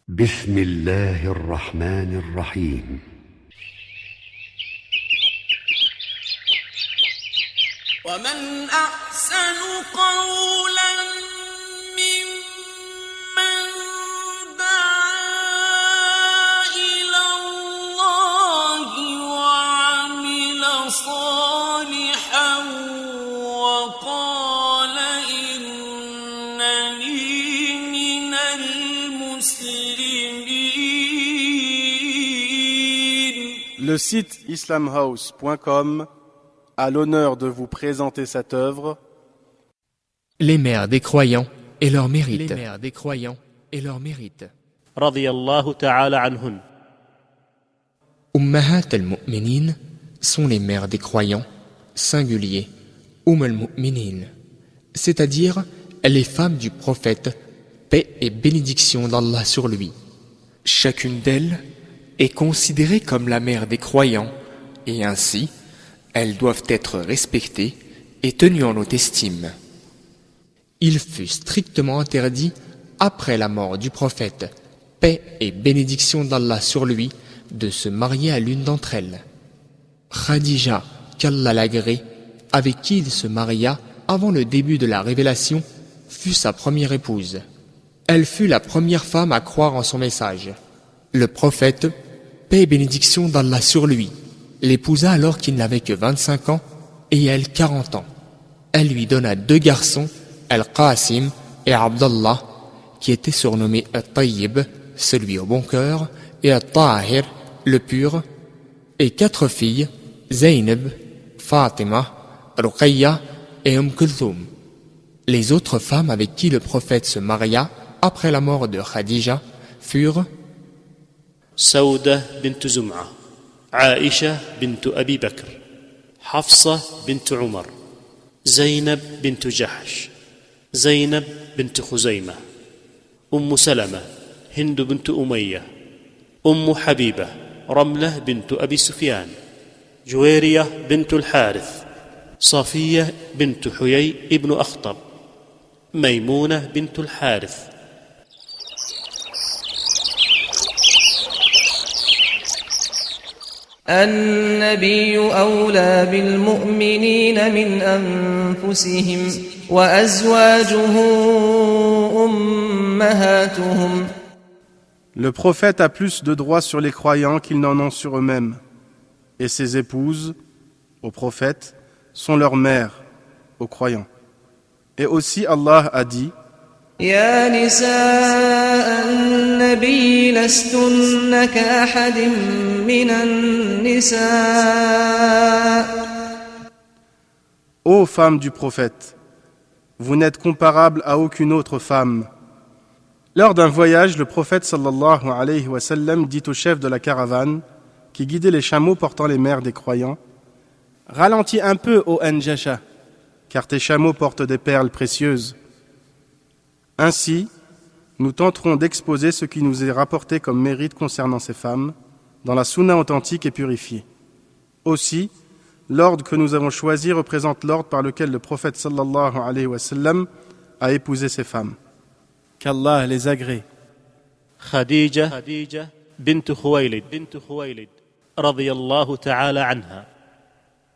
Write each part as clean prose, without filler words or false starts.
بسم الله الرحمن الرحيم ومن أحسن قولا ممن دعا إلى الله وعمل صالحا وقال إنني من المسلمين. Le site islamhouse.com a l'honneur de vous présenter cette œuvre. Les mères des croyants et leurs mérites. Les mères des croyants et leurs mérites. radiyallahu ta'ala anhun. Ummahat al-Mu'minin sont les mères des croyants, singulier, al-Mu'minin, c'est-à-dire les femmes du prophète, paix et bénédiction d'Allah sur lui. Chacune d'elles est considérée comme la mère des croyants, et ainsi, elles doivent être respectées et tenues en haute estime. Il fut strictement interdit, après la mort du prophète, paix et bénédiction d'Allah sur lui, de se marier à l'une d'entre elles. Khadija, qu'Allah l'agrée, avec qui il se maria avant le début de la révélation, fut sa première épouse. Elle fut la première femme à croire en son message. Le prophète, paix et bénédiction d'Allah sur lui, l'épousa alors qu'il n'avait que 25 ans et elle 40 ans. Elle lui donna 2 garçons, Al-Qasim et Abdallah, qui étaient surnommés Al-Tayyib, celui au bon cœur, et Al-Tahir, le pur, et 4 filles, Zaynab, Fatima, Ruqayya et Kulthum. Les autres femmes avec qui le prophète se maria après la mort de Khadija furent Sauda bint Zum'a, Aisha bint Abi Bakr, Hafsa bint Umar, Zaynab bint Jahsh, Zaynab bint Khuzayma, Salama, Hind bint Umayya, Habiba, Ramlah bint Abi Sufyan, Juwayriyah bint al-Harith, Safiya bint Huyay ibn Akhtab, Maymuna bint al-Harith. النبي أولى بالمؤمنين من أنفسهم وأزواجه أمهاتهم. Le prophète a plus de droits sur les croyants qu'ils n'en ont sur eux-mêmes. Et ses épouses, au prophète, sont leurs mères, aux croyants. Et aussi Allah a dit: يا نساء النبي لستن كأحد من النساء. Ô femmes du prophète, vous n'êtes comparables à aucune autre femme. Lors d'un voyage, le prophète sallallahu alayhi wa sallam dit au chef de la caravane, qui guidait les chameaux portant les mères des croyants: Ralentis un peu, ô Anjasha, car tes chameaux portent des perles précieuses. Ainsi, nous tenterons d'exposer ce qui nous est rapporté comme mérite concernant ces femmes, dans la sunna authentique et purifiée. Aussi, l'ordre que nous avons choisi représente l'ordre par lequel le prophète sallallahu alayhi wa sallam a épousé ces femmes. Qu'Allah les agrée. Khadija bint Khuwaylid, radiyallahu ta'ala anha.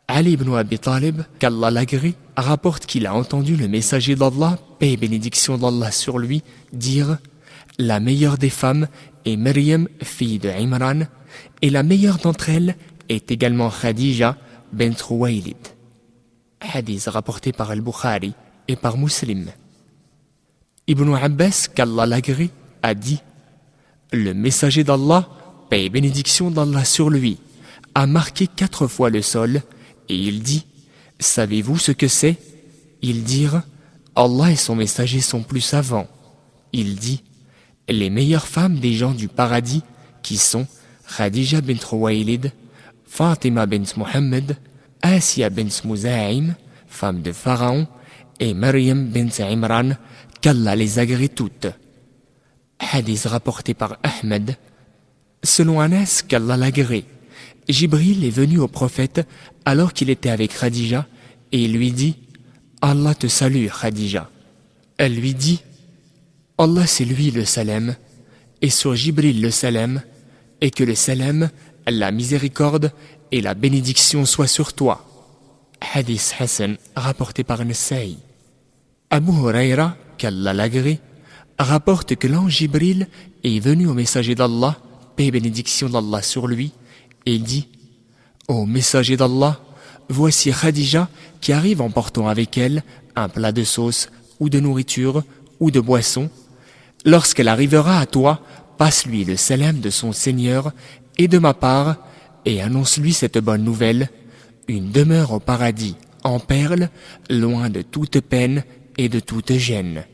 Ali ibn Abi Talib, qu'Allah l'agrée, rapporte qu'il a entendu le messager d'Allah, paix et bénédiction d'Allah sur lui, dire: la meilleure des femmes est Maryam, fille de Imran, et la meilleure d'entre elles est également Khadija bint Khuwaylid. Hadith rapporté par Al-Bukhari et par Muslim. Ibn Abbas, qu'Allah l'agrée, a dit: le messager d'Allah, paix et bénédiction d'Allah sur lui, a marqué 4 fois le sol, et il dit: savez-vous ce que c'est? Ils dirent: Allah et son messager sont plus savants. Il dit: les meilleures femmes des gens du paradis, qui sont Khadija bint Khuwaylid, Fatima bint Muhammad, Asiya bint Muza'im, femme de Pharaon, et Maryam bint Imran, qu'Allah les agrée toutes. Hadith rapporté par Ahmed. Selon Anas, qu'Allah l'agrée, Jibril est venu au prophète alors qu'il était avec Khadija et il lui dit: Allah te salue, Khadija. Elle lui dit: Allah c'est lui le salam, et sur Jibril le salam, et que le salam, la miséricorde et la bénédiction soient sur toi. Hadith Hassan rapporté par Nasaï. Abu Huraira, qu'Allah l'agrée, rapporte que l'ange Jibril est venu au messager d'Allah, paix et bénédiction d'Allah sur lui, et dit: Ô messager d'Allah, voici Khadija qui arrive en portant avec elle un plat de sauce ou de nourriture ou de boisson. Lorsqu'elle arrivera à toi, passe-lui le salam de son Seigneur et de ma part, et annonce-lui cette bonne nouvelle, une demeure au paradis en perles, loin de toute peine et de toute gêne.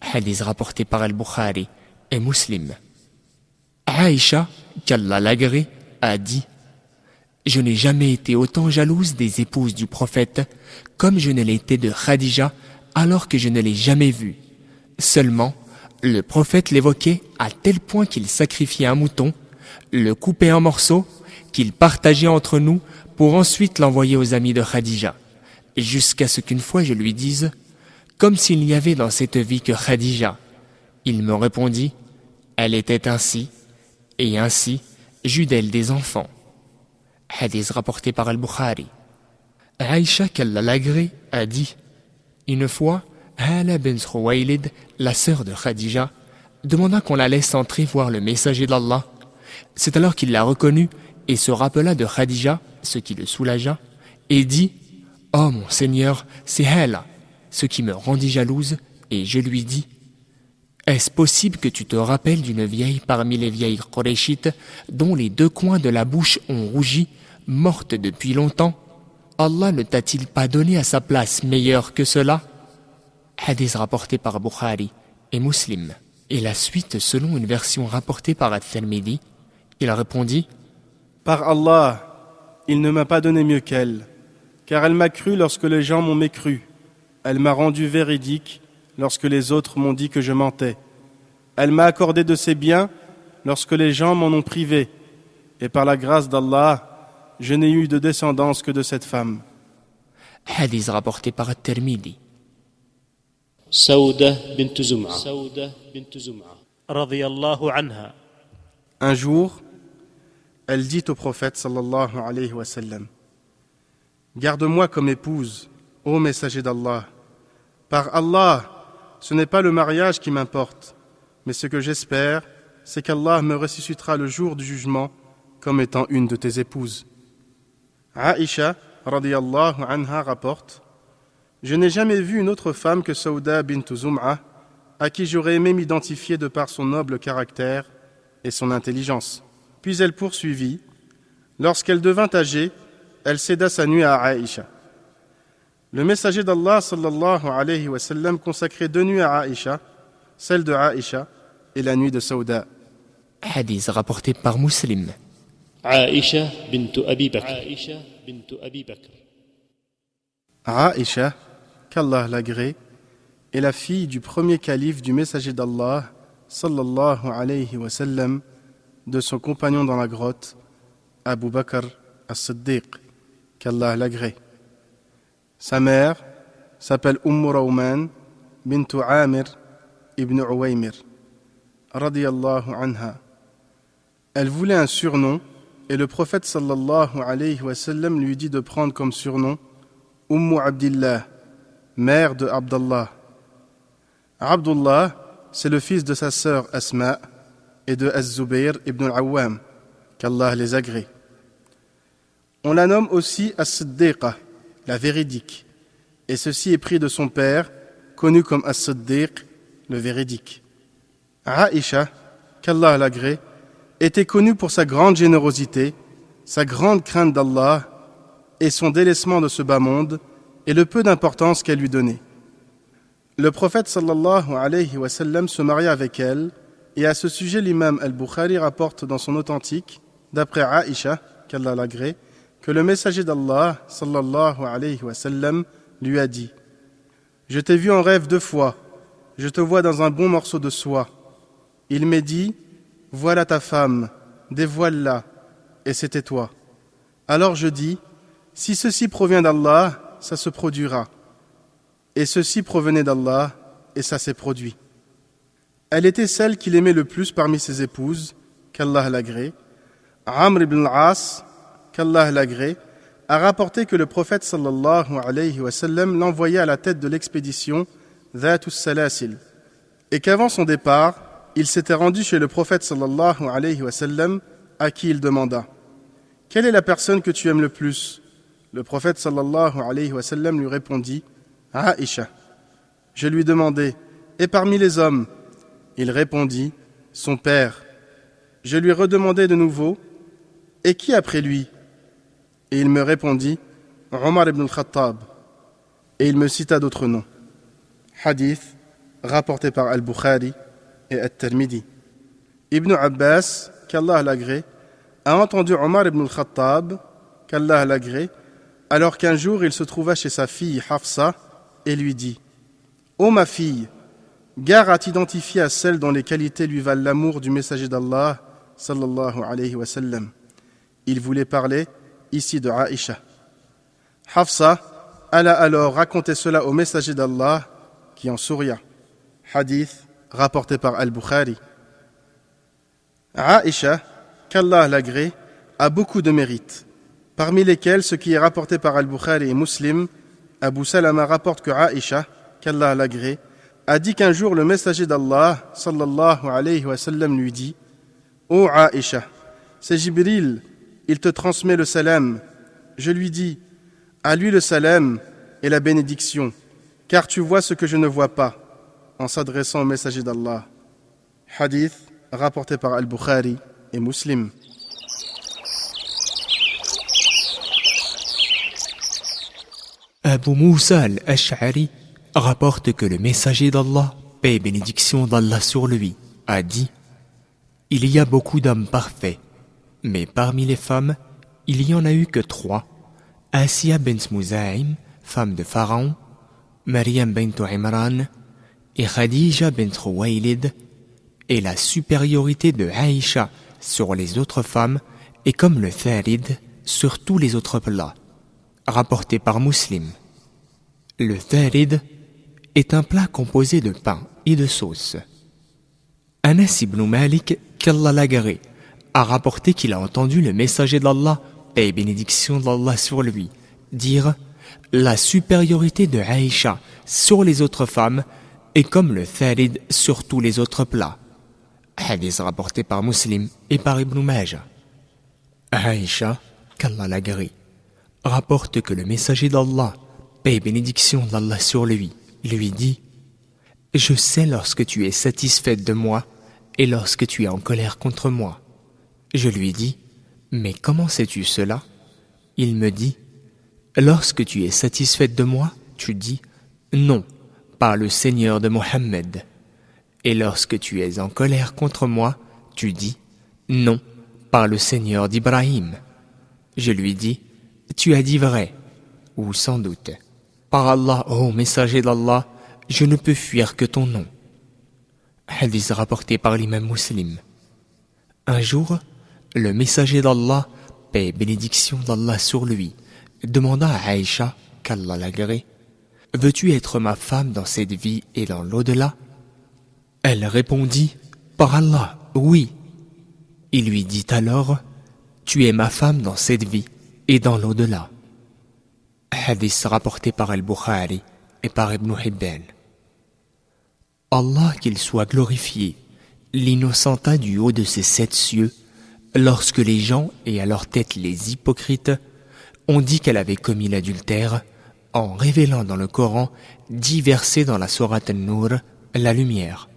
Hadith rapporté par Al-Bukhari et Muslim. Aïcha, qu'Allah l'agrée, a dit: Je n'ai jamais été autant jalouse des épouses du prophète comme je ne l'étais de Khadija alors que je ne l'ai jamais vue. Seulement, le prophète l'évoquait à tel point qu'il sacrifiait un mouton, le coupait en morceaux, qu'il partageait entre nous pour ensuite l'envoyer aux amis de Khadija, jusqu'à ce qu'une fois je lui dise: Comme s'il n'y avait dans cette vie que Khadija. Il me répondit: Elle était ainsi, et ainsi j'eus d'elle des enfants. Hadith rapporté par Al-Bukhari. Aïcha, qu'Allah l'agrée, a dit: Une fois, Hala bint Khuwaylid, la sœur de Khadija, demanda qu'on la laisse entrer voir le messager d'Allah. C'est alors qu'il la reconnut et se rappela de Khadija, ce qui le soulagea, et dit: Oh mon Seigneur, c'est Hala, ce qui me rendit jalouse, et je lui dis: Est-ce possible que tu te rappelles d'une vieille parmi les vieilles Qurayshites dont les deux coins de la bouche ont rougi, morte depuis longtemps? Allah ne t'a-t-il pas donné à sa place meilleure que cela? Hadith rapporté par Bukhari et Muslim. Et la suite selon une version rapportée par At-Tirmidhi, il répondit: Par Allah, il ne m'a pas donné mieux qu'elle, car elle m'a cru lorsque les gens m'ont mécru. Elle m'a rendu véridique lorsque les autres m'ont dit que je mentais. Elle m'a accordé de ses biens lorsque les gens m'en ont privé. Et par la grâce d'Allah, je n'ai eu de descendance que de cette femme. Hadith rapporté par At-Tirmidhi. سودة بنت زمعة رضي الله عنها. Un jour, elle dit au prophète sallallahu alayhi wa sallam: Garde-moi comme épouse, ô messager d'Allah. Par Allah, ce n'est pas le mariage qui m'importe, mais ce que j'espère, c'est qu'Allah me ressuscitera le jour du jugement comme étant une de tes épouses. Aïcha, radiyallahu anha, rapporte: Je n'ai jamais vu une autre femme que Sauda bint Zum'a, à qui j'aurais aimé m'identifier de par son noble caractère et son intelligence. Puis elle poursuivit: Lorsqu'elle devint âgée, elle céda sa nuit à Aïcha. Le messager d'Allah sallallahu alayhi wa sallam consacrait 2 nuits à Aïcha, celle de Aïcha et la nuit de Sauda. Hadith rapporté par Muslim. Aïcha bint Abi Bakr. Aïcha, qu'Allah l'agrée, est la fille du premier calife du messager d'Allah sallallahu alayhi wa sallam, de son compagnon dans la grotte, Abu Bakr as-Siddiq, qu'Allah l'agrée. Sa mère s'appelle Rawman bint Amir ibn Uwaymir, radiyallahu anha. Elle voulait un surnom et le prophète sallallahu alayhi wa sallam lui dit de prendre comme surnom Abdillah, mère de Abdallah. Abdullah, c'est le fils de sa sœur Asma et de Az-Zubayr ibn al-Awwam, qu'Allah les agrée. On la nomme aussi As-Siddiqa, la véridique, et ceci est pris de son père, connu comme As-Siddiq, le véridique. Aïcha, qu'Allah l'agrée, était connue pour sa grande générosité, sa grande crainte d'Allah et son délaissement de ce bas monde et le peu d'importance qu'elle lui donnait. Le prophète sallallahu alayhi wa sallam se maria avec elle, et à ce sujet l'imam al-Bukhari rapporte dans son authentique, d'après Aïcha, qu'Allah l'agrée, que le messager d'Allah sallallahu alayhi wa sallam lui a dit: Je t'ai vu en rêve 2 fois, je te vois dans un bon morceau de soie. Il m'est dit: Voilà ta femme, dévoile-la, et c'était toi. Alors je dis: Si ceci provient d'Allah, ça se produira. Et ceci provenait d'Allah, et ça s'est produit. Elle était celle qu'il aimait le plus parmi ses épouses, qu'Allah l'agrée. Amr ibn al-As, qu'Allah l'agrée, a rapporté que le prophète sallallahu alayhi wa sallam l'envoyait à la tête de l'expédition Dhatus Salasil, et qu'avant son départ, il s'était rendu chez le prophète sallallahu alayhi wa sallam, à qui il demanda « Quelle est la personne que tu aimes le plus ?» Le prophète sallallahu alayhi wa sallam lui répondit « Aïcha ». Je lui demandai « Et parmi les hommes ?» Il répondit « Son père ». Je lui redemandai de nouveau « Et qui après lui ?» Et il me répondit « Omar ibn al-Khattab ». Et il me cita d'autres noms. Hadith rapporté par Al-Bukhari et At-Tirmidhi. Ibn Abbas, qu'Allah l'agrée, a entendu Omar ibn al-Khattab, qu'Allah l'agrée, alors qu'un jour il se trouva chez sa fille Hafsa et lui dit « Ô ma fille, gare à t'identifier à celle dont les qualités lui valent l'amour du messager d'Allah sallallahu alayhi wa sallam. » Il voulait parler ici de Aïcha. Hafsa alla alors raconter cela au messager d'Allah qui en souria. Hadith rapporté par Al-Bukhari. Aïcha, qu'Allah l'agrée, a beaucoup de mérites, parmi lesquels ce qui est rapporté par Al-Bukhari et Muslim. Abu Salama rapporte que Aïcha, qu'Allah l'agrée, a dit qu'un jour le messager d'Allah sallallahu alayhi wa sallam lui dit « Ô Aïcha, c'est Jibril, il te transmet le salam. » Je lui dis « À lui le salam et la bénédiction, car tu vois ce que je ne vois pas » en s'adressant au messager d'Allah. Hadith rapporté par Al-Bukhari et Muslim. Abu Moussa al-Ash'ari rapporte que le messager d'Allah, paix et bénédiction d'Allah sur lui, a dit « Il y a beaucoup d'hommes parfaits, mais parmi les femmes, il y en a eu que 3, Asiya bint Muza'im, femme de Pharaon, Maryam bint Imran et Khadija bint Khuwaylid, et la supériorité de Aïcha sur les autres femmes est comme le tharid sur tous les autres plats. » Rapporté par Muslim. Le tharid est un plat composé de pain et de sauce. Anas ibn Malik, qu'Allah l'agrée, a rapporté qu'il a entendu le messager d'Allah, paix et bénédiction d'Allah sur lui, dire « La supériorité de Aïcha sur les autres femmes est comme le tharid sur tous les autres plats. » Hadith rapporté par Muslim et par Ibn Majah. Aïcha, qu'Allah l'agrée, rapporte que le messager d'Allah, paix et bénédiction d'Allah sur lui dit « Je sais lorsque tu es satisfaite de moi et lorsque tu es en colère contre moi. » Je lui dis « Mais comment sais-tu cela ?» Il me dit « Lorsque tu es satisfaite de moi, tu dis « Non, par le Seigneur de Mohammed. » Et lorsque tu es en colère contre moi, tu dis « Non, par le Seigneur d'Ibrahim. » Je lui dis « Tu as dit vrai, ou sans doute. Par Allah, ô messager d'Allah, je ne peux fuir que ton nom. » Hadith rapporté par l'imam Muslim. Un jour, le messager d'Allah, paix et bénédiction d'Allah sur lui, demanda à Aïcha, qu'Allah l'agrée, « Veux-tu être ma femme dans cette vie et dans l'au-delà » Elle répondit « Par Allah, oui. » Il lui dit alors « Tu es ma femme dans cette vie et dans l'au-delà. » Hadith rapporté par Al-Bukhari et par Ibn Hibban. Allah qu'il soit glorifié, l'innocenta du haut de ses 7 cieux, lorsque les gens et à leur tête les hypocrites ont dit qu'elle avait commis l'adultère en révélant dans le Coran 10 versets dans la sourate An-Nur, la lumière.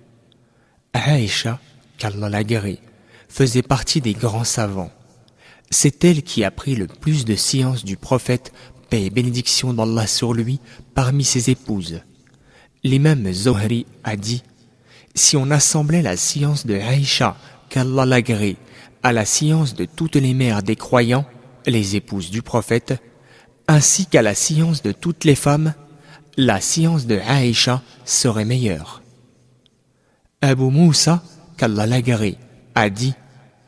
Aïcha, qu'Allah l'agrée, faisait partie des grands savants. C'est elle qui a pris le plus de science du prophète, paix et bénédiction d'Allah sur lui, parmi ses épouses. L'imam Zohri a dit « Si on assemblait la science de Aïcha, qu'Allah l'agrée, à la science de toutes les mères des croyants, les épouses du prophète, ainsi qu'à la science de toutes les femmes, la science de Aïcha serait meilleure. » Abu Moussa, qu'Allah l'agrée, a dit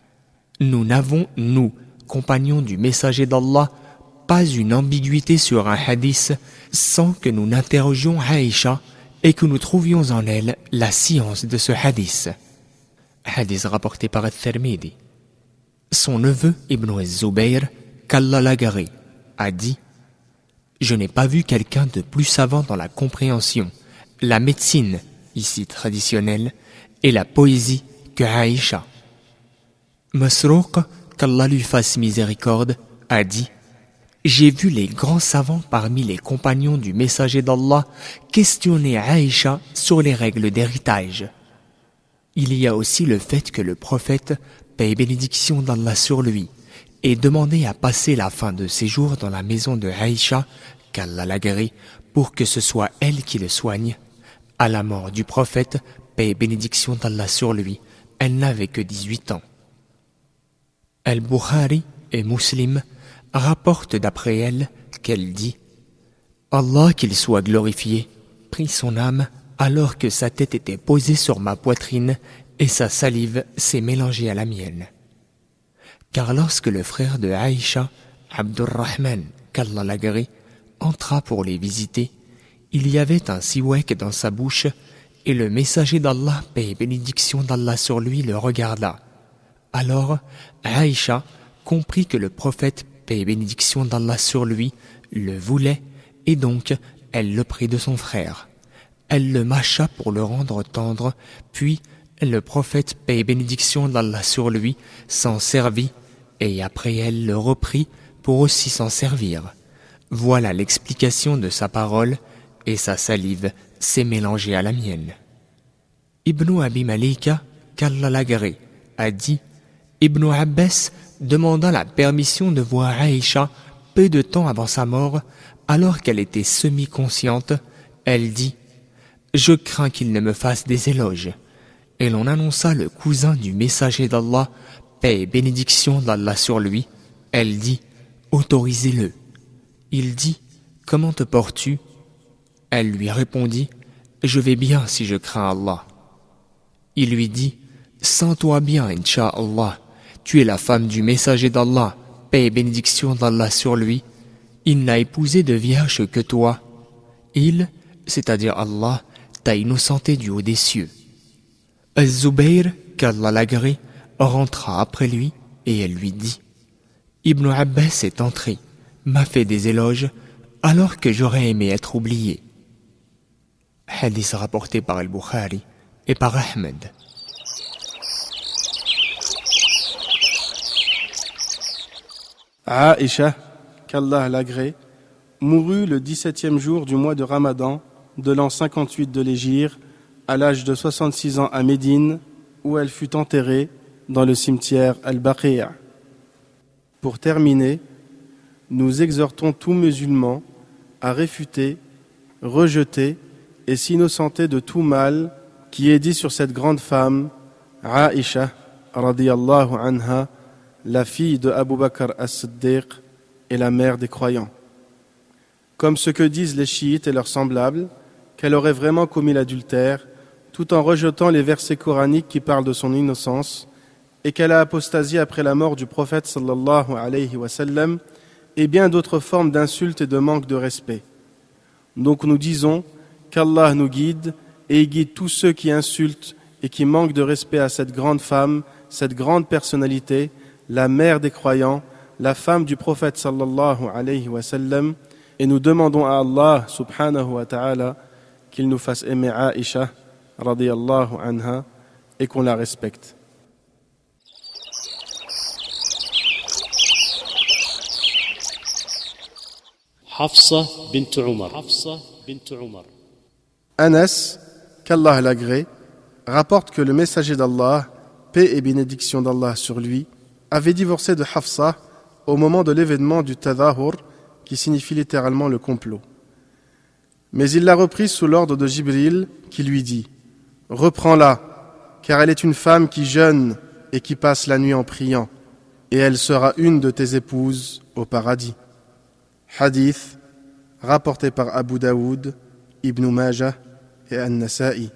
« Nous n'avons, nous, compagnons du messager d'Allah, pas une ambiguïté sur un hadith sans que nous n'interrogions Aïcha et que nous trouvions en elle la science de ce hadith. Hadith rapporté par Al-Tirmidhi. Son neveu Ibn al-Zubayr, qu'Allah l'agrée, a dit « Je n'ai pas vu quelqu'un de plus savant dans la compréhension, la médecine, ici traditionnelle, et la poésie que Aïcha. » Masrouq, qu'Allah lui fasse miséricorde, a dit « J'ai vu les grands savants parmi les compagnons du messager d'Allah questionner Aïcha sur les règles d'héritage. » Il y a aussi le fait que le prophète, paix et bénédiction d'Allah sur lui, ait demandé à passer la fin de ses jours dans la maison de Aïcha, qu'Allah l'agrée, pour que ce soit elle qui le soigne. À la mort du prophète, paix et bénédiction d'Allah sur lui, elle n'avait que 18 ans. Al-Bukhari et Muslim rapportent d'après elle qu'elle dit « Allah qu'il soit glorifié, prit son âme alors que sa tête était posée sur ma poitrine et sa salive s'est mélangée à la mienne. » Car lorsque le frère de Aïcha, Abdurrahman, qu'Allah l'agrée, entra pour les visiter, il y avait un siwak dans sa bouche et le messager d'Allah, paix et bénédiction d'Allah sur lui, le regarda. Alors Aïcha comprit que le prophète, paix et bénédiction d'Allah sur lui, le voulait et donc elle le prit de son frère. Elle le mâcha pour le rendre tendre, puis le prophète, paix et bénédiction d'Allah sur lui, s'en servit, et après elle le reprit pour aussi s'en servir. Voilà l'explication de sa parole, et sa salive s'est mélangée à la mienne. Ibn Abi Malika, qu'Allah l'agrée, a dit « Ibn Abbas demanda la permission de voir Aïcha peu de temps avant sa mort, alors qu'elle était semi-consciente. Elle dit « Je crains qu'il ne me fasse des éloges. » Et l'on annonça le cousin du messager d'Allah, paix et bénédiction d'Allah sur lui. Elle dit « Autorisez-le. » Il dit « Comment te portes-tu » Elle lui répondit « Je vais bien si je crains Allah. » Il lui dit « Sens-toi bien, Inch'Allah. Tu es la femme du messager d'Allah, paix et bénédiction d'Allah sur lui. Il n'a épousé de vierge que toi. Il, c'est-à-dire Allah, t'a innocenté du haut des cieux. » Al-Zubayr, qu'Allah l'agrée, rentra après lui et elle lui dit « Ibn Abbas est entré, m'a fait des éloges, alors que j'aurais aimé être oublié. » Hadith rapporté par Al-Bukhari et par Ahmed. Aïcha, qu'Allah l'agrée, mourut le 17e jour du mois de Ramadan de l'an 58 de l'Hégire, à l'âge de 66 ans à Médine, où elle fut enterrée dans le cimetière Al-Baqi'. Pour terminer, nous exhortons tout musulman à réfuter, rejeter et s'innocenter de tout mal qui est dit sur cette grande femme, Aïcha, radiyallahu anha, la fille de Abu Bakr as-Siddiq et la mère des croyants. Comme ce que disent les chiites et leurs semblables, qu'elle aurait vraiment commis l'adultère, tout en rejetant les versets coraniques qui parlent de son innocence, et qu'elle a apostasié après la mort du prophète sallallahu alayhi wa sallam, et bien d'autres formes d'insultes et de manque de respect. Donc nous disons qu'Allah nous guide et guide tous ceux qui insultent et qui manquent de respect à cette grande femme, cette grande personnalité, la mère des croyants, la femme du prophète sallallahu alayhi wa sallam, et nous demandons à Allah subhanahu wa ta'ala qu'il nous fasse aimer Aïcha radiyallahu anha et qu'on la respecte. Hafsa bint Umar. Anas, qu'Allah l'agrée, rapporte que le messager d'Allah, paix et bénédiction d'Allah sur lui, avait divorcé de Hafsa au moment de l'événement du Tadahur, qui signifie littéralement le complot. Mais il l'a reprise sous l'ordre de Jibril, qui lui dit « Reprends-la, car elle est une femme qui jeûne et qui passe la nuit en priant, et elle sera une de tes épouses au paradis. » Hadith rapporté par Abu Daoud, Ibn Majah et An-Nasa'i.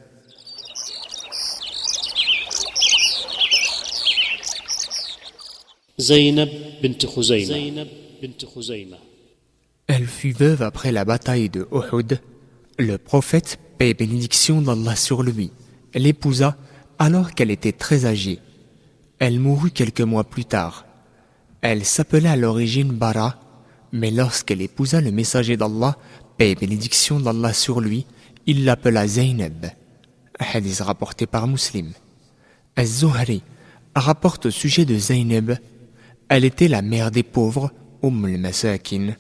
Zaynab bint Khuzayma. Elle fut veuve après la bataille de Uhud, Le prophète, paix et bénédiction d'Allah sur lui, l'épousa alors qu'elle était très âgée. Elle mourut quelques mois plus tard. Elle s'appelait à l'origine Bara, mais lorsqu'elle épousa le messager d'Allah, paix et bénédiction d'Allah sur lui, il l'appela Zaynab. Hadith rapporté par Muslim. Az-Zuhri rapporte au sujet de Zaynab: elle était la mère des pauvres, al-Masakin.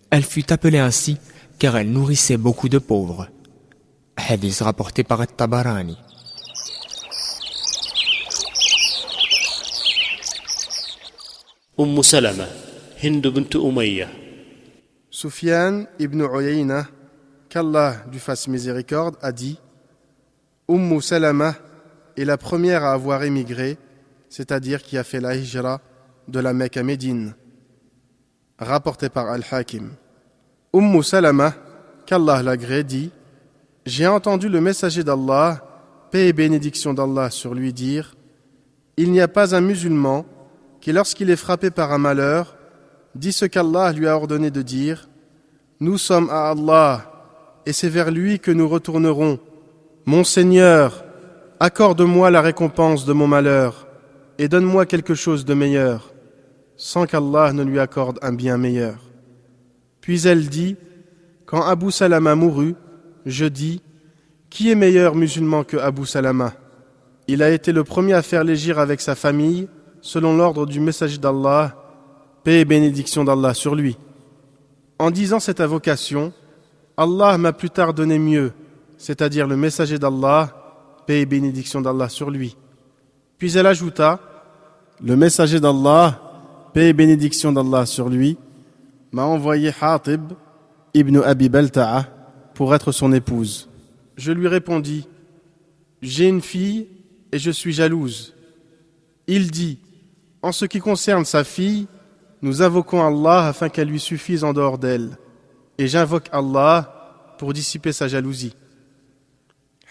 Elle fut appelée ainsi car elle nourrissait beaucoup de pauvres. Hadith rapporté par At-Tabarani. سلمة هند بنت أمية. Soufiane ibn Uyayna, qu'Allah lui fasse miséricorde, a dit: Salama est la première à avoir émigré, c'est-à-dire qui a fait la hijra de la Mecque à Médine. Rapporté par Al-Hakim. Salama, qu'Allah l'agrée, dit: j'ai entendu le messager d'Allah, paix et bénédiction d'Allah sur lui, dire: il n'y a pas un musulman qui, lorsqu'il est frappé par un malheur, dit ce qu'Allah lui a ordonné de dire: nous sommes à Allah et c'est vers lui que nous retournerons. Mon Seigneur, accorde-moi la récompense de mon malheur et donne-moi quelque chose de meilleur, sans qu'Allah ne lui accorde un bien meilleur. Puis elle dit: quand Abu Salama mourut, je dis: qui est meilleur musulman que Abu Salama? Il a été le premier à faire l'hégire avec sa famille, selon l'ordre du messager d'Allah, paix et bénédiction d'Allah sur lui. En disant cette invocation, Allah m'a plus tard donné mieux, c'est-à-dire le messager d'Allah, paix et bénédiction d'Allah sur lui. Puis elle ajouta: le messager d'Allah, paix et bénédiction d'Allah sur lui, m'a envoyé Hatib ibn Abi Balta'a pour être son épouse. Je lui répondis: j'ai une fille et je suis jalouse. Il dit: en ce qui concerne sa fille, nous invoquons Allah afin qu'elle lui suffise en dehors d'elle, et j'invoque Allah pour dissiper sa jalousie.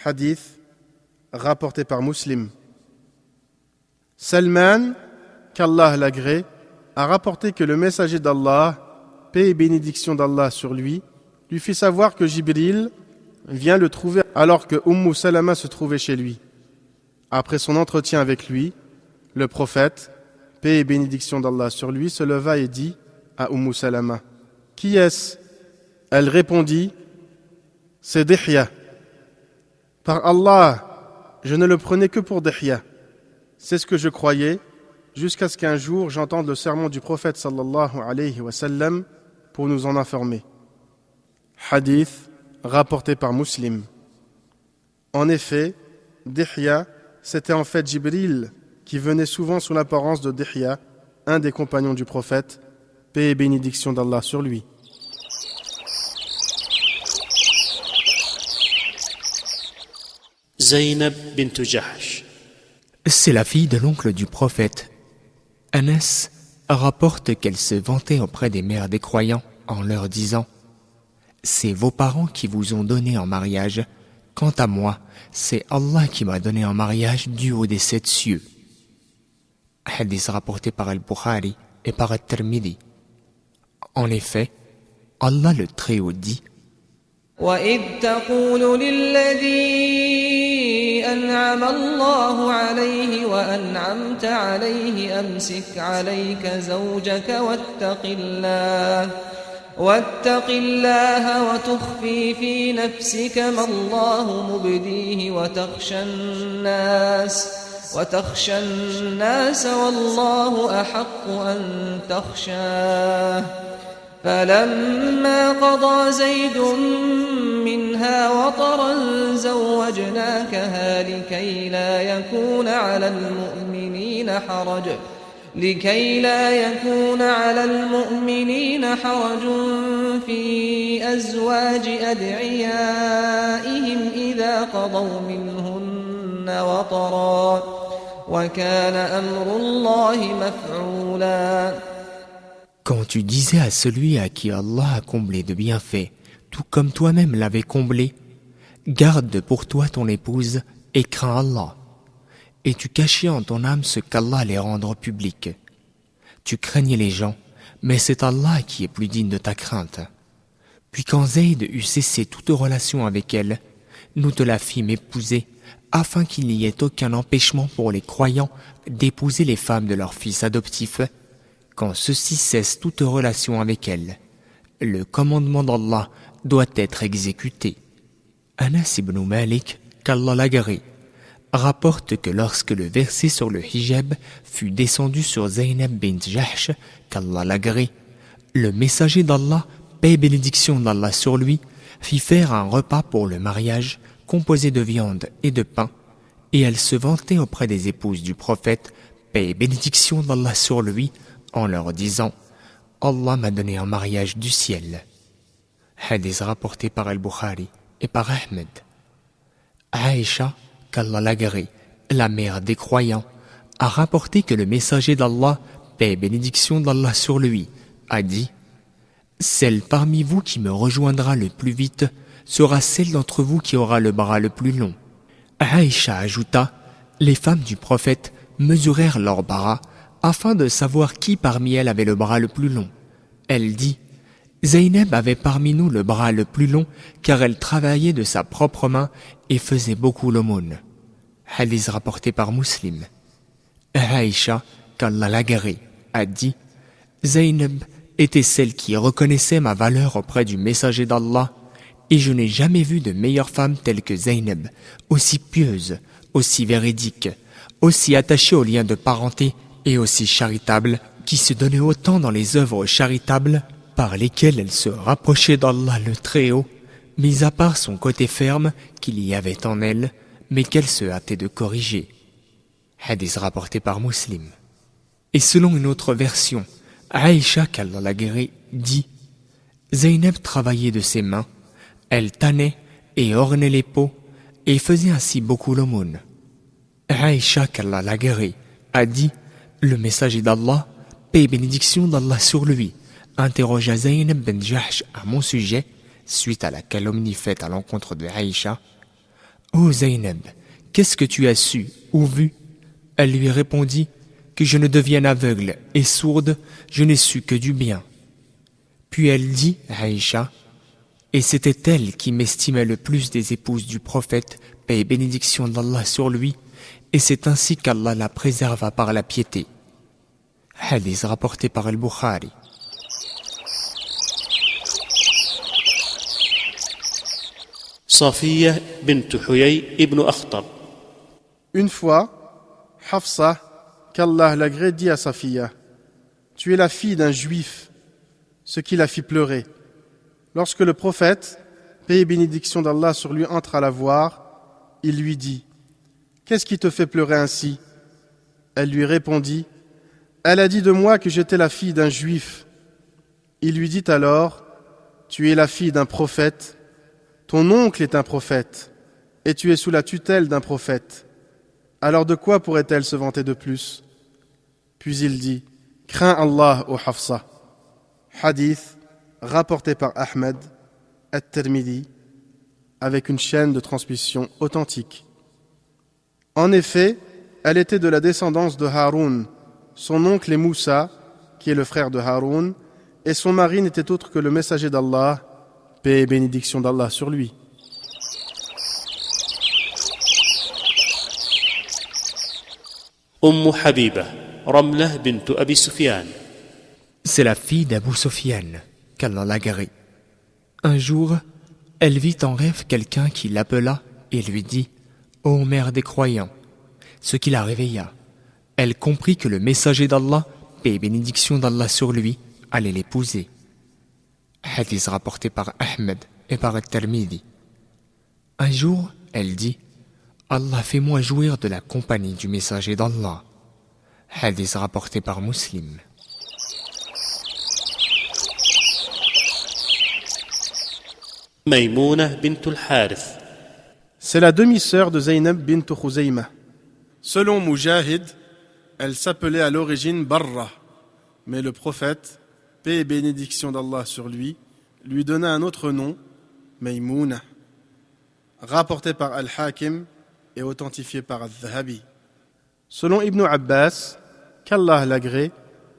Hadith rapporté par Muslim. Salman, qu'Allah l'agrée, a rapporté que le messager d'Allah, paix et bénédiction d'Allah sur lui fit savoir que Jibril vient le trouver alors que Salama se trouvait chez lui. Après son entretien avec lui, le prophète, paix et bénédiction d'Allah sur lui, se leva et dit à Salama: qui est-ce? Elle répondit: c'est Dihya. Par Allah, je ne le prenais que pour Dihya. C'est ce que je croyais, jusqu'à ce qu'un jour j'entende le sermon du prophète sallallahu alayhi wa sallam pour nous en informer. Hadith rapporté par Muslim. En effet, Dihya, c'était en fait Jibril, qui venait souvent sous l'apparence de Dihya, un des compagnons du prophète, paix et bénédiction d'Allah sur lui. Zaynab bint Jahsh. C'est la fille de l'oncle du prophète. Anas rapporte qu'elle se vantait auprès des mères des croyants en leur disant: c'est vos parents qui vous ont donné en mariage. Quant à moi, c'est Allah qui m'a donné en mariage du haut des 7 cieux. Hadith rapporté par Al-Bukhari et par At-Tirmidhi. En effet, Allah le Très-Haut dit: وَإِذْ تَقُولُ لِلَّذِي أَنْعَمَ اللَّهُ عَلَيْهِ وَأَنْعَمْتَ عَلَيْهِ أَمْسِكْ عَلَيْكَ زَوْجَكَ واتق الله وتخفي في نفسك ما الله مبديه وتخشى الناس والله أحق أن تخشاه فلما قضى زيد منها وطرا زوجناكها لكي لا يكون على المؤمنين حرج في أزواج أدعيائهم إذا قضوا منهن وطرا وكان أمر الله مفعولا. Quand tu disais à celui à qui Allah a comblé de bienfaits, tout comme toi-même l'avais comblé, garde pour toi ton épouse et crains Allah. Et tu cachais en ton âme ce qu'Allah allait rendre public. Tu craignais les gens, mais c'est Allah qui est plus digne de ta crainte. Puis quand Zayd eut cessé toute relation avec elle, nous te la fîmes épouser, afin qu'il n'y ait aucun empêchement pour les croyants d'épouser les femmes de leurs fils adoptifs, quand ceux-ci cessent toute relation avec elles. Le commandement d'Allah doit être exécuté. Anas ibn Malik, qu'Allah l'agrée, rapporte que lorsque le verset sur le hijab fut descendu sur Zaynab bint Jahsh, qu'Allah l'agrée, le messager d'Allah, paix et bénédiction d'Allah sur lui, fit faire un repas pour le mariage composé de viande et de pain, et elle se vantait auprès des épouses du prophète, paix et bénédiction d'Allah sur lui, en leur disant « Allah m'a donné un mariage du ciel ». Hadith rapporté par Al-Bukhari et par Ahmed. Aïcha, qu'Allah l'agrée, la mère des croyants, a rapporté que le messager d'Allah, paix et bénédiction d'Allah sur lui, a dit « Celle parmi vous qui me rejoindra le plus vite sera celle d'entre vous qui aura le bras le plus long. » Aïcha ajouta « Les femmes du prophète mesurèrent leurs bras afin de savoir qui parmi elles avait le bras le plus long. Elle dit « Zaynab avait parmi nous le bras le plus long car elle travaillait de sa propre main et faisait beaucoup l'aumône. » Hadith rapporté par Muslim. Aïcha, qu'Allah l'agrée, a dit « Zaynab était celle qui reconnaissait ma valeur auprès du messager d'Allah, et je n'ai jamais vu de meilleure femme telle que Zaynab, aussi pieuse, aussi véridique, aussi attachée aux liens de parenté et aussi charitable, qui se donnait autant dans les œuvres charitables par lesquelles elle se rapprochait d'Allah le Très-Haut, mis à part son côté ferme qu'il y avait en elle, mais qu'elle se hâtait de corriger. » Hadith rapporté par Muslim. Et selon une autre version, Aïcha, qu'Allah l'agrée, dit « Zaynab travaillait de ses mains, elle tannait et ornait les peaux et faisait ainsi beaucoup l'aumône. » Aïcha, qu'Allah l'agrée, a dit « Le messager d'Allah, paix et bénédiction d'Allah sur lui, interrogea Zaynab ben Jahsh à mon sujet, suite à la calomnie faite à l'encontre de Aïcha. « Ô Zaynab, qu'est-ce que tu as su ou vu ?» Elle lui répondit « Que je ne devienne aveugle et sourde, je n'ai su que du bien. » Puis elle dit à Aïcha « Et c'était elle qui m'estimait le plus des épouses du prophète, paix et bénédiction d'Allah sur lui, et c'est ainsi qu'Allah la préserva par la piété. » Hadith rapporté par Al-Bukhari. صفية بنت حيي ابن أخطب. Une fois, Hafsa, qu'Allah l'agrée, dit à sa fille « Tu es la fille d'un juif », ce qui la fit pleurer. Lorsque le prophète, paix et bénédiction d'Allah sur lui, entre à la voir, il lui dit « Qu'est-ce qui te fait pleurer ainsi ?» Elle lui répondit « Elle a dit de moi que j'étais la fille d'un juif. » Il lui dit alors « Tu es la fille d'un prophète, ton oncle est un prophète, et tu es sous la tutelle d'un prophète. Alors de quoi pourrait-elle se vanter de plus ?» Puis il dit « Crains Allah, ô Hafsa. » Hadith rapporté par Ahmed, At-Tirmidhi, avec une chaîne de transmission authentique. En effet, elle était de la descendance de Haroun. Son oncle est Moussa, qui est le frère de Haroun, et son mari n'était autre que le messager d'Allah, paix et bénédiction d'Allah sur lui. Habiba, Ramlah bint Abi Sufyan. C'est la fille d'Abu Sufyan, qu'Allah l'agrée. Un jour, elle vit en rêve quelqu'un qui l'appela et lui dit « Ô mère des croyants », ce qui la réveilla. Elle comprit que le messager d'Allah, paix et bénédiction d'Allah sur lui, allait l'épouser. Hadith rapporté par Ahmed et par At-Tirmidhi. Un jour, elle dit « Allah fais-moi jouir de la compagnie du messager d'Allah. » Hadith rapporté par Muslim. Maïmouna bint al-Harith. C'est la demi-sœur de Zaynab bint Khuzayma. Selon Mujahid, elle s'appelait à l'origine Barra, mais le prophète, paix et bénédiction d'Allah sur lui, lui donna un autre nom, Maïmouna, rapporté par Al-Hakim et authentifié par Al-Dhahabi. Selon Ibn Abbas, qu'Allah l'agrée,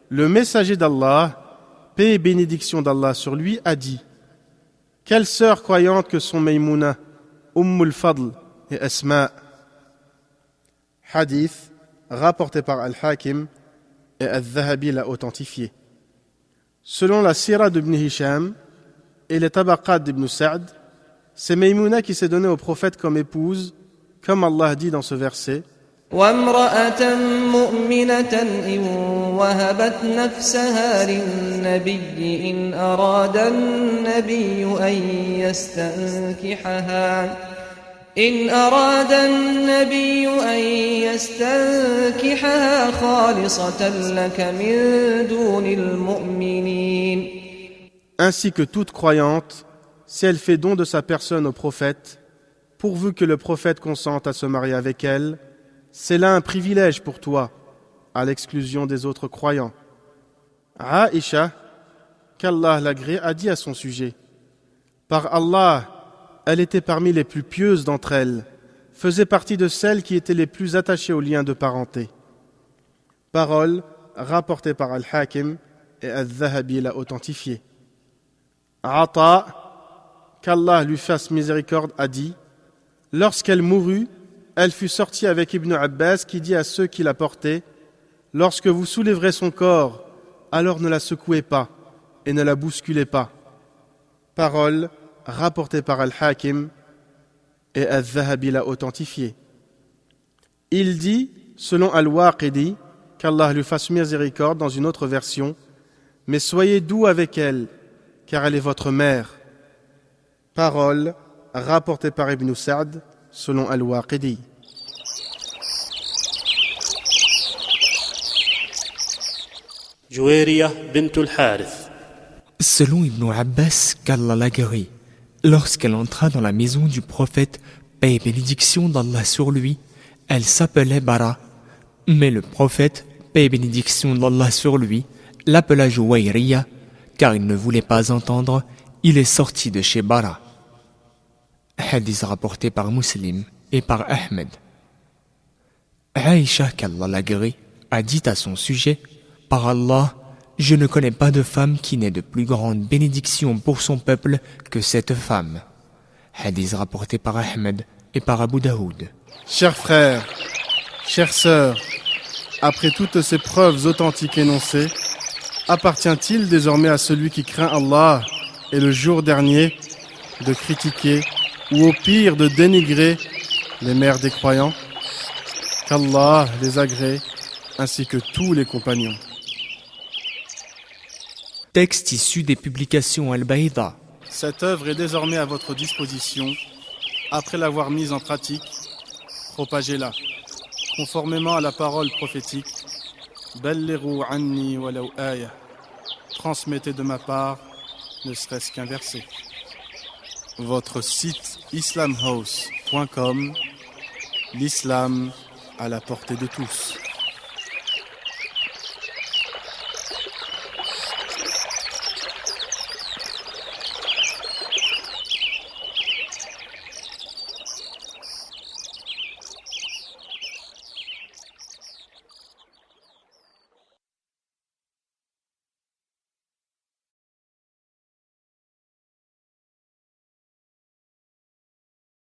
le messager d'Allah, paix et bénédiction d'Allah sur lui, a dit Quelles sœurs croyantes que sont Maïmouna, Ummul Fadl et Asma. Hadith rapporté par Al-Hakim et Al-Dhahabi l'a authentifié. Selon la Sira d'Ibn Hisham et les Tabaqat d'Ibn Sa'd, c'est Maïmouna qui s'est donnée au prophète comme épouse, comme Allah dit dans ce verset. وامرأة مؤمنة إن وهبت نفسها للنبي إن أراد النبي أن يستنكحها خالصة لك من دون المؤمنين. Ainsi que toute croyante, si elle fait don de sa personne au prophète, pourvu que le prophète consente à se marier avec elle, c'est là un privilège pour toi, à l'exclusion des autres croyants. Aïcha, qu'Allah l'agrée, a dit à son sujet: par Allah, elle était parmi les plus pieuses d'entre elles, faisait partie de celles qui étaient les plus attachées aux liens de parenté. Parole rapportée par Al-Hakim et Al-Dhahabi l'a authentifiée. Ata, qu'Allah lui fasse miséricorde, a dit: lorsqu'elle mourut, elle fut sortie avec Ibn Abbas qui dit à ceux qui la portaient: lorsque vous soulèverez son corps, alors ne la secouez pas et ne la bousculez pas. Parole rapportée par Al-Hakim et Al-Dhahabi l'a authentifié. Il dit, selon Al-Waqidi, qu'Allah lui fasse miséricorde dans une autre version: mais soyez doux avec elle, car elle est votre mère. Parole rapportée par Ibn Sa'd, selon Al-Waqidi. جويرية بنت الحارث. Selon Ibn Abbas, qu'Allah la guérit, lorsqu'elle entra dans la maison du prophète, paix et bénédiction d'Allah sur lui, elle s'appelait Bara. Mais le prophète, paix et bénédiction d'Allah sur lui, l'appela Juwayriya, car il ne voulait pas entendre, il est sorti de chez Bara. Hadith rapporté par Muslim et par Ahmed. Aïcha, qu'Allah la guérit, a dit à son sujet: par Allah, je ne connais pas de femme qui n'ait de plus grande bénédiction pour son peuple que cette femme. Hadith rapporté par Ahmed et par Abu Daoud. Chers frères, chères sœurs, après toutes ces preuves authentiques énoncées, appartient-il désormais à celui qui craint Allah et le jour dernier de critiquer ou au pire de dénigrer les mères des croyants? Qu'Allah les agrée ainsi que tous les compagnons. Texte issu des publications Al-Baïda. Cette œuvre est désormais à votre disposition. Après l'avoir mise en pratique, propagez-la, conformément à la parole prophétique. Ballighu anni walau aya. Transmettez de ma part, ne serait-ce qu'un verset. Votre site islamhouse.com, l'islam à la portée de tous.